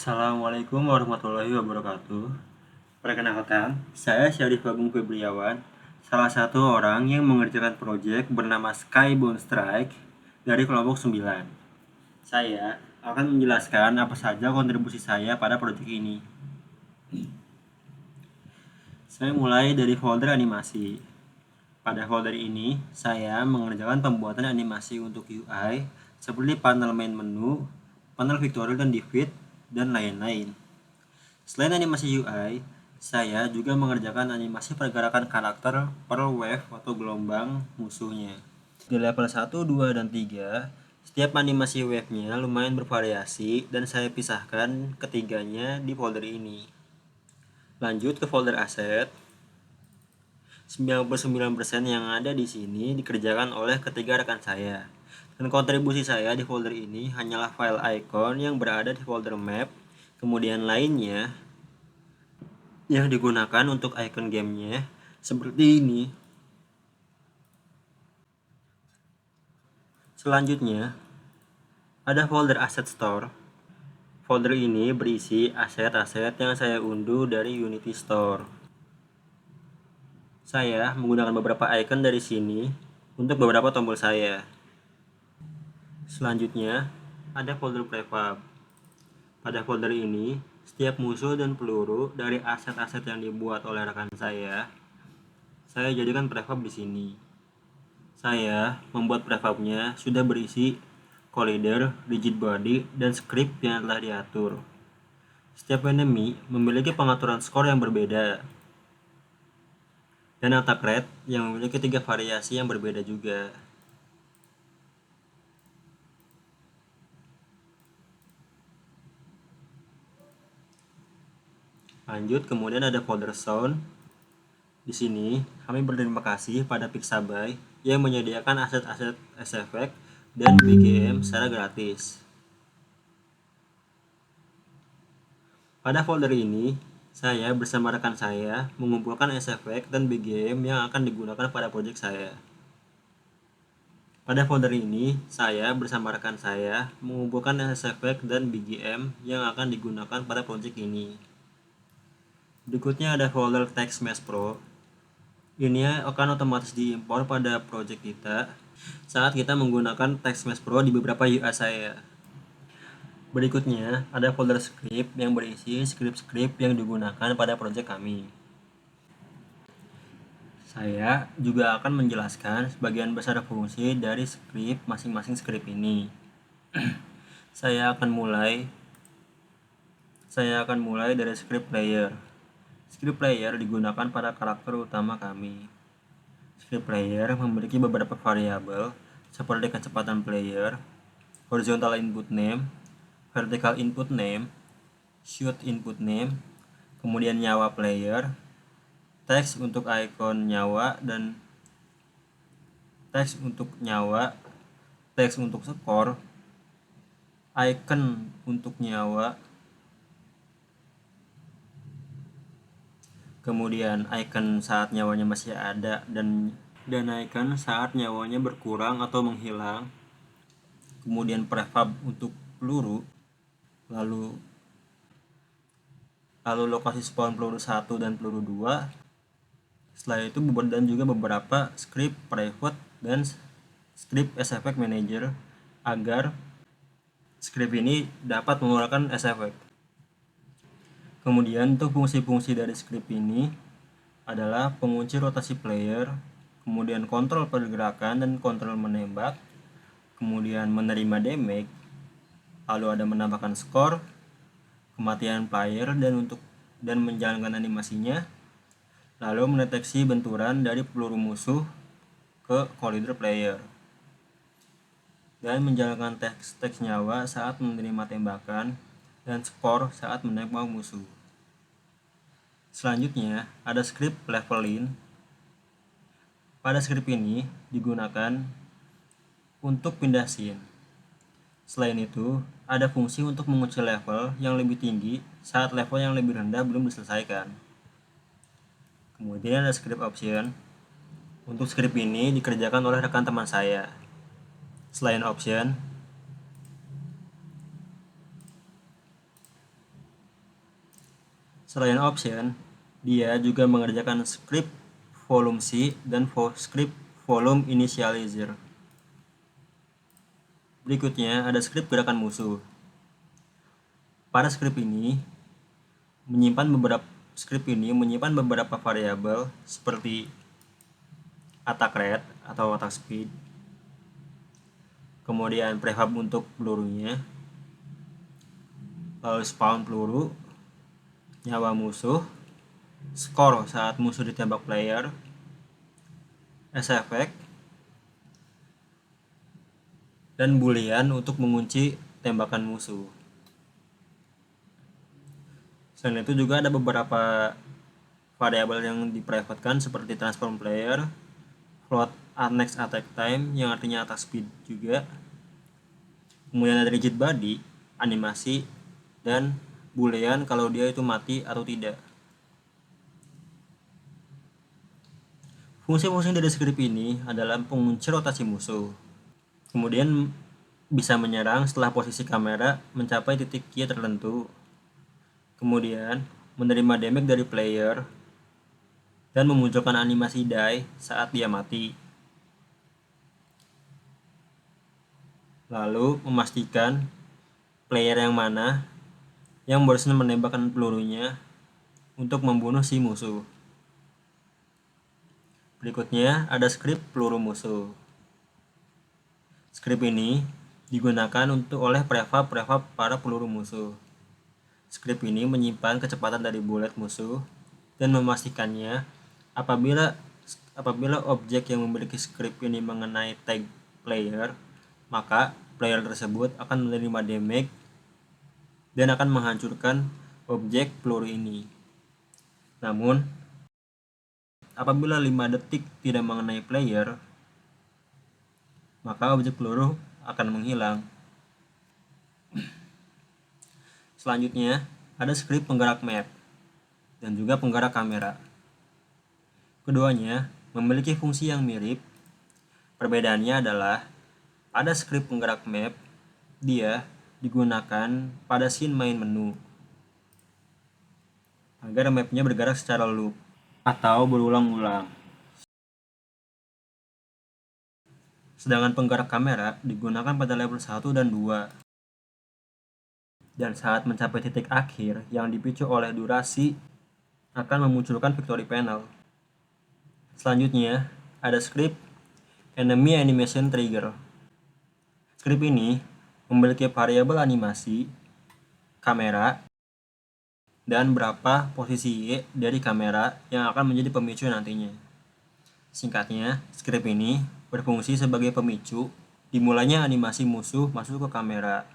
Assalamualaikum warahmatullahi wabarakatuh. Perkenalkan, saya Syarif Bagong Febriawan, salah satu orang yang mengerjakan proyek bernama Skybound Strike dari kelompok 9. Saya akan menjelaskan apa saja kontribusi saya pada proyek ini. Saya mulai dari folder animasi. Pada folder ini, saya mengerjakan pembuatan animasi untuk UI seperti panel main menu, panel Victoria dan Divide, dan lain-lain. Selain animasi UI, saya juga mengerjakan animasi pergerakan karakter per wave atau gelombang musuhnya. Di level 1, 2, dan 3, setiap animasi wave-nya lumayan bervariasi dan saya pisahkan ketiganya di folder ini. Lanjut ke folder aset. 99% yang ada di sini dikerjakan oleh ketiga rekan saya. Dan kontribusi saya di folder ini hanyalah file icon yang berada di folder map, kemudian lainnya yang digunakan untuk icon gamenya seperti ini. Selanjutnya, ada folder asset store. Folder ini berisi aset-aset yang saya unduh dari Unity Store. Saya menggunakan beberapa icon dari sini untuk beberapa tombol saya. Selanjutnya, ada folder prefab. Pada folder ini, setiap musuh dan peluru dari aset-aset yang dibuat oleh rekan saya jadikan prefab di sini. Saya membuat prefabnya sudah berisi collider, rigid body, dan script yang telah diatur. Setiap enemy memiliki pengaturan skor yang berbeda, dan attack rate yang memiliki 3 variasi yang berbeda juga. Lanjut, kemudian ada folder sound. Di sini, kami berterima kasih pada Pixabay yang menyediakan aset-aset SFX dan BGM secara gratis. Pada folder ini, saya bersama rekan saya mengumpulkan SFX dan BGM yang akan digunakan pada proyek saya. Pada folder ini, saya bersama rekan saya mengumpulkan SFX dan BGM yang akan digunakan pada proyek ini. Berikutnya ada folder Text Mesh Pro. Ini akan otomatis diimpor pada proyek kita saat kita menggunakan Text Mesh Pro di beberapa UI saya. Berikutnya, ada folder script yang berisi script-script yang digunakan pada proyek kami. Saya juga akan menjelaskan sebagian besar fungsi dari script masing-masing script ini. Saya akan mulai dari script player. Script player digunakan pada karakter utama kami. Script player memiliki beberapa variabel seperti kecepatan player, horizontal input name, vertical input name, shoot input name, kemudian nyawa player, teks untuk icon nyawa dan teks untuk nyawa, teks untuk skor, icon untuk nyawa, kemudian icon saat nyawanya masih ada dan icon saat nyawanya berkurang atau menghilang, kemudian prefab untuk peluru, lalu lokasi spawn peluru 1 dan peluru 2. Setelah itu dan juga beberapa script private dan script SFX manager agar script ini dapat mengeluarkan SFX. Kemudian untuk fungsi-fungsi dari script ini adalah pengunci rotasi player, kemudian kontrol pergerakan dan kontrol menembak, kemudian menerima damage, lalu ada menambahkan skor, kematian player dan menjalankan animasinya, lalu mendeteksi benturan dari peluru musuh ke collider player, dan menjalankan teks nyawa saat menerima tembakan dan skor saat menembak musuh. Selanjutnya ada script leveling. Pada script ini digunakan untuk pindah scene. Selain itu, ada fungsi untuk mengunci level yang lebih tinggi saat level yang lebih rendah belum diselesaikan. Kemudian ada script option. Untuk script ini dikerjakan oleh rekan teman saya. Selain option, Selain option, dia juga mengerjakan script volume C dan script volume initializer. Berikutnya ada script gerakan musuh. Pada script ini menyimpan beberapa variabel seperti attack rate atau attack speed, kemudian prefab untuk pelurunya, lalu spawn peluru, nyawa musuh, skor saat musuh ditembak player, S-effect, dan boolean untuk mengunci tembakan musuh. Selain itu juga ada beberapa variabel yang diprivatekan seperti transform player, float next attack time yang artinya attack speed juga, kemudian ada rigid body, animasi, dan boolean kalau dia itu mati atau tidak. Fungsi-fungsi dari script ini adalah mengunci rotasi musuh, kemudian bisa menyerang setelah posisi kamera mencapai titik Q tertentu, kemudian menerima damage dari player, dan memunculkan animasi die saat dia mati. Lalu memastikan player yang mana yang barusan menembakkan pelurunya untuk membunuh si musuh. Berikutnya ada script peluru musuh. Script ini digunakan oleh prefab para peluru musuh. Script ini menyimpan kecepatan dari bullet musuh dan memastikannya apabila objek yang memiliki script ini mengenai tag player, maka player tersebut akan menerima damage dan akan menghancurkan objek peluru ini. Namun, apabila 5 detik tidak mengenai player, maka objek peluru akan menghilang. Selanjutnya, ada script penggerak map dan juga penggerak kamera. Keduanya memiliki fungsi yang mirip. Perbedaannya adalah pada script penggerak map, dia digunakan pada scene main menu agar mapnya bergerak secara loop atau berulang-ulang. Sedangkan penggerak kamera digunakan pada level 1 dan 2. Dan saat mencapai titik akhir yang dipicu oleh durasi akan memunculkan victory panel. Selanjutnya, ada script enemy animation trigger. Script ini memiliki variabel animasi, kamera, dan berapa posisi Y dari kamera yang akan menjadi pemicu nantinya. Singkatnya, script ini berfungsi sebagai pemicu dimulainya animasi musuh masuk ke kamera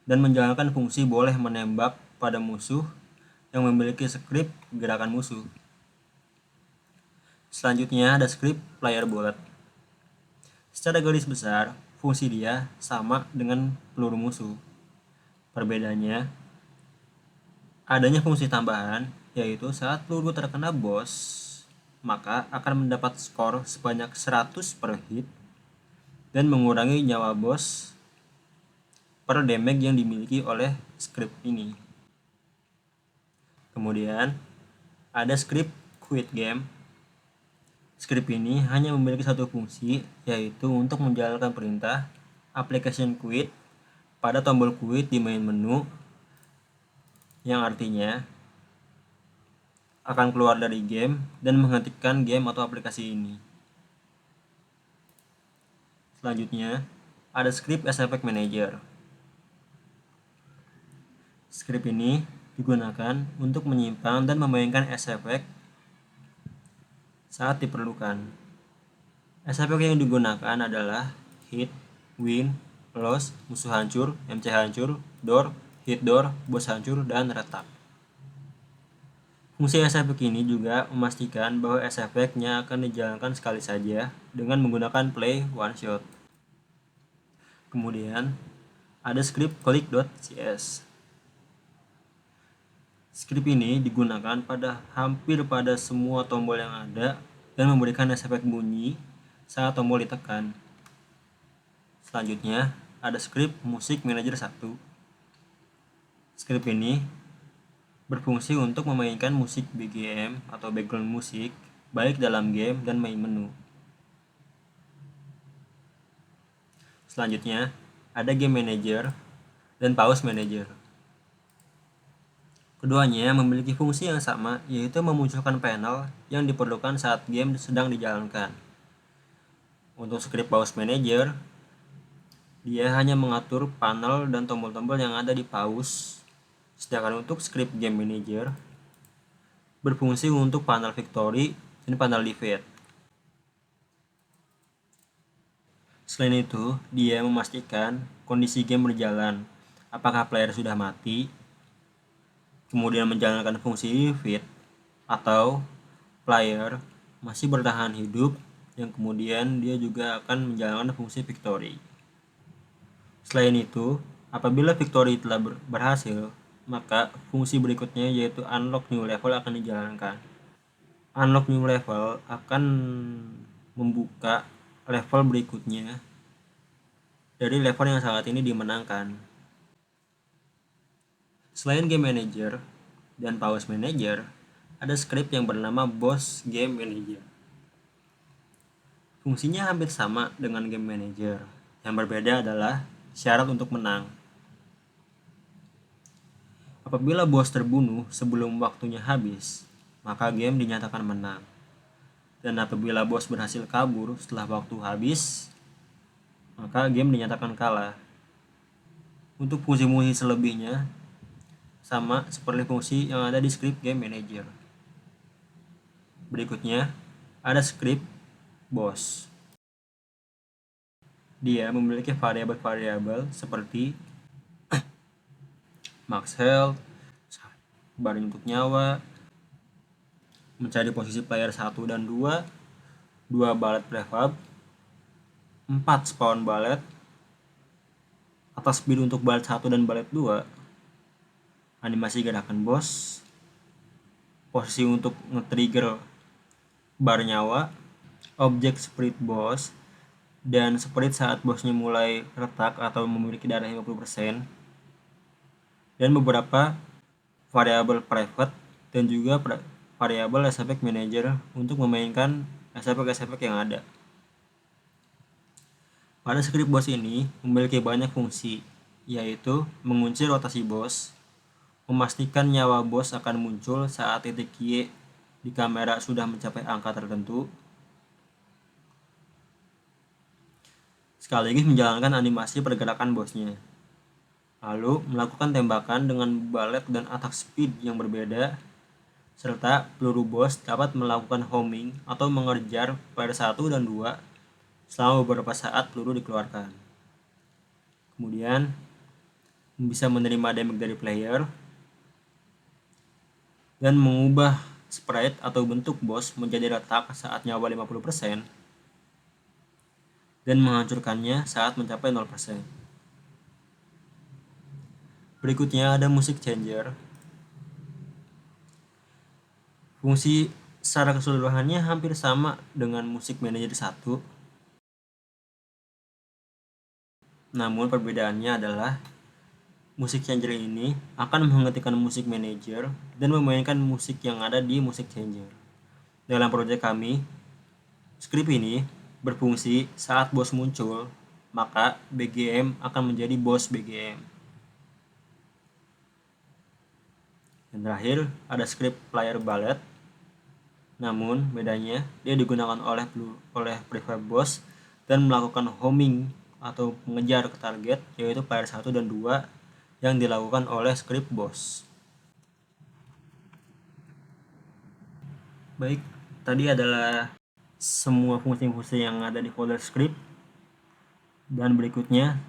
dan menjalankan fungsi boleh menembak pada musuh yang memiliki script gerakan musuh. Selanjutnya ada script player bullet. Secara garis besar, fungsi dia sama dengan peluru musuh. Perbedaannya, adanya fungsi tambahan, yaitu saat peluru terkena bos, maka akan mendapat skor sebanyak 100 per hit dan mengurangi nyawa bos per damage yang dimiliki oleh script ini. Kemudian, ada script quit game. Script ini hanya memiliki satu fungsi, yaitu untuk menjalankan perintah application quit pada tombol quit di main menu, yang artinya akan keluar dari game dan menghentikan game atau aplikasi ini. Selanjutnya, ada script S-Effect Manager. Script ini digunakan untuk menyimpan dan memainkan S-Effect saat diperlukan. S-Effect yang digunakan adalah hit, win, loss, musuh hancur, MC hancur, door, hit door, bos hancur, dan retak. Fungsi S-Effect ini juga memastikan bahwa S-Effect-nya akan dijalankan sekali saja dengan menggunakan play one shot. Kemudian, ada script click.cs. Script ini digunakan hampir pada semua tombol yang ada dan memberikan S-Effect bunyi saat tombol ditekan. Selanjutnya, ada script Music Manager 1. Script ini berfungsi untuk memainkan musik BGM atau background musik baik dalam game dan main menu. Selanjutnya, ada Game Manager dan Pause Manager. Keduanya memiliki fungsi yang sama, yaitu memunculkan panel yang diperlukan saat game sedang dijalankan. Untuk script Pause Manager, dia hanya mengatur panel dan tombol-tombol yang ada di pause. Sedangkan untuk script Game Manager, berfungsi untuk panel victory dan panel defeat. Selain itu, dia memastikan kondisi game berjalan, apakah player sudah mati, kemudian menjalankan fungsi defeat, atau player masih bertahan hidup, yang kemudian dia juga akan menjalankan fungsi victory. Selain itu, apabila victory telah berhasil, maka fungsi berikutnya yaitu unlock new level akan dijalankan. Unlock new level akan membuka level berikutnya dari level yang saat ini dimenangkan. Selain Game Manager dan Pause Manager, ada script yang bernama Boss Game Manager. Fungsinya hampir sama dengan Game Manager. Yang berbeda adalah syarat untuk menang. Apabila bos terbunuh sebelum waktunya habis, maka game dinyatakan menang. Dan apabila bos berhasil kabur setelah waktu habis, maka game dinyatakan kalah. Untuk fungsi-fungsi selebihnya sama seperti fungsi yang ada di script Game Manager. Berikutnya, ada script boss. Dia memiliki variabel-variabel seperti max health, baring untuk nyawa, mencari posisi player 1 dan 2, 2 ballet prefab, 4 spawn ballet, atas speed untuk ballet 1 dan ballet 2, animasi gerakan boss, posisi untuk nge-trigger bar nyawa, objek spirit boss, dan spirit saat bosnya mulai retak atau memiliki darah 50%, dan beberapa variabel private dan juga variabel SFX Manager untuk memainkan SFX yang ada. Pada script boss ini memiliki banyak fungsi, yaitu mengunci rotasi bos, memastikan nyawa bos akan muncul saat titik Y di kamera sudah mencapai angka tertentu, sekaligus menjalankan animasi pergerakan bosnya. Lalu melakukan tembakan dengan balet dan attack speed yang berbeda, serta peluru bos dapat melakukan homing atau mengejar player 1 dan 2 selama beberapa saat peluru dikeluarkan. Kemudian bisa menerima damage dari player dan mengubah sprite atau bentuk bos menjadi retak saat nyawa 50% dan menghancurkannya saat mencapai 0%. Berikutnya ada musik changer. Fungsi secara keseluruhannya hampir sama dengan musik manager 1. Namun perbedaannya adalah musik changer ini akan menghentikan musik manager dan memainkan musik yang ada di musik changer. Dalam proyek kami, script ini berfungsi saat bos muncul, maka BGM akan menjadi bos BGM. Dan terakhir ada script player ballet. Namun bedanya dia digunakan oleh prefab boss dan melakukan homing atau mengejar ke target, yaitu player 1 dan 2 yang dilakukan oleh script boss. Baik, tadi adalah semua fungsi-fungsi yang ada di folder script. Dan berikutnya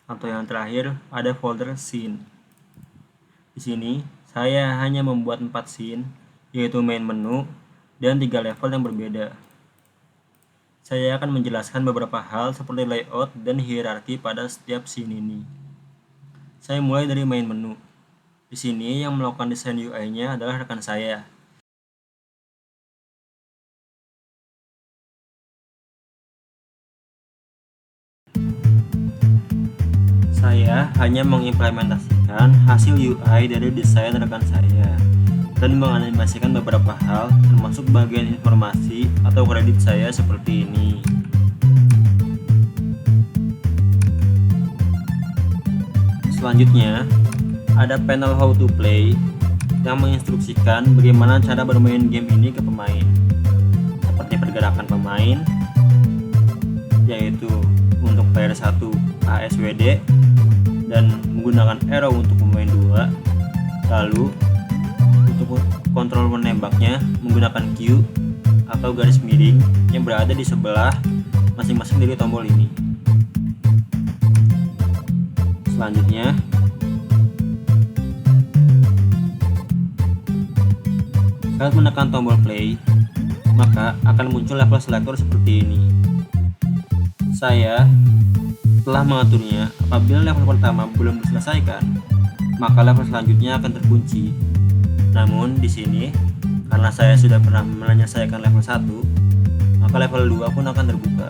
atau yang terakhir ada folder scene. Di sini saya hanya membuat 4 scene, yaitu main menu dan 3 level yang berbeda. Saya akan menjelaskan beberapa hal seperti layout dan hierarki pada setiap scene ini. Saya mulai dari main menu. Di sini yang melakukan desain UI-nya adalah rekan saya. Saya hanya mengimplementasikan hasil UI dari desain rekan saya dan menganimasikan beberapa hal termasuk bagian informasi atau kredit saya seperti ini. Selanjutnya, ada panel how to play yang menginstruksikan bagaimana cara bermain game ini ke pemain, seperti pergerakan pemain, yaitu untuk player 1 ASWD dan menggunakan arrow untuk pemain 2. Lalu untuk kontrol menembaknya menggunakan Q atau garis miring yang berada di sebelah masing-masing dari tombol ini. Selanjutnya, saat menekan tombol play, maka akan muncul level selector seperti ini. Saya telah mengaturnya. Apabila level pertama belum diselesaikan, maka level selanjutnya akan terkunci. Namun di sini, karena saya sudah pernah menyelesaikan level 1, maka level 2 pun akan terbuka.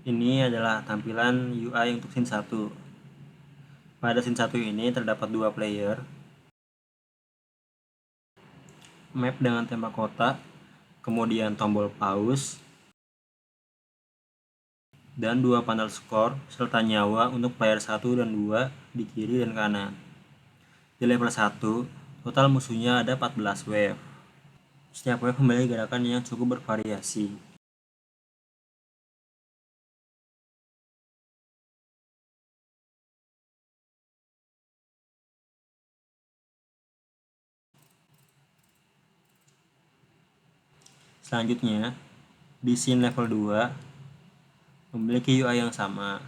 Ini adalah tampilan UI untuk scene 1. Pada scene 1 ini terdapat 2 player, map dengan tema kota, kemudian tombol pause, dan 2 panel skor serta nyawa untuk player 1 dan 2 di kiri dan kanan. Di level 1, total musuhnya ada 14 wave. Setiap wave memiliki gerakan yang cukup bervariasi. Selanjutnya, di scene level 2 memiliki UI yang sama.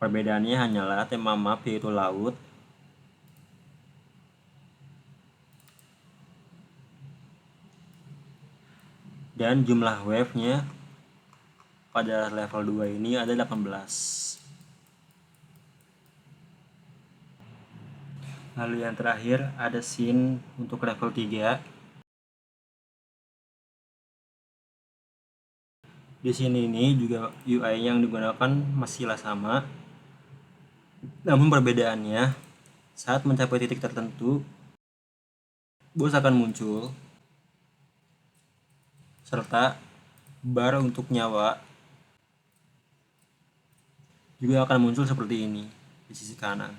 Perbedaannya hanyalah tema map yaitu laut, dan jumlah wave-nya pada level 2 ini ada 18. Lalu yang terakhir ada scene untuk level 3. Di sini ini juga UI yang digunakan masihlah sama. Namun perbedaannya, saat mencapai titik tertentu, bos akan muncul serta bar untuk nyawa juga akan muncul seperti ini di sisi kanan.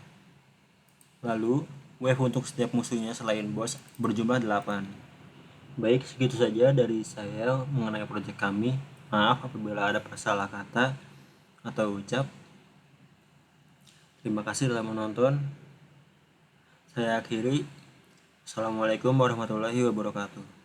Lalu wave untuk setiap musuhnya selain bos berjumlah 8. Baik, segitu saja dari saya mengenai proyek kami. Maaf apabila ada salah kata atau ucap. Terima kasih telah menonton. Saya akhiri. Assalamualaikum warahmatullahi wabarakatuh.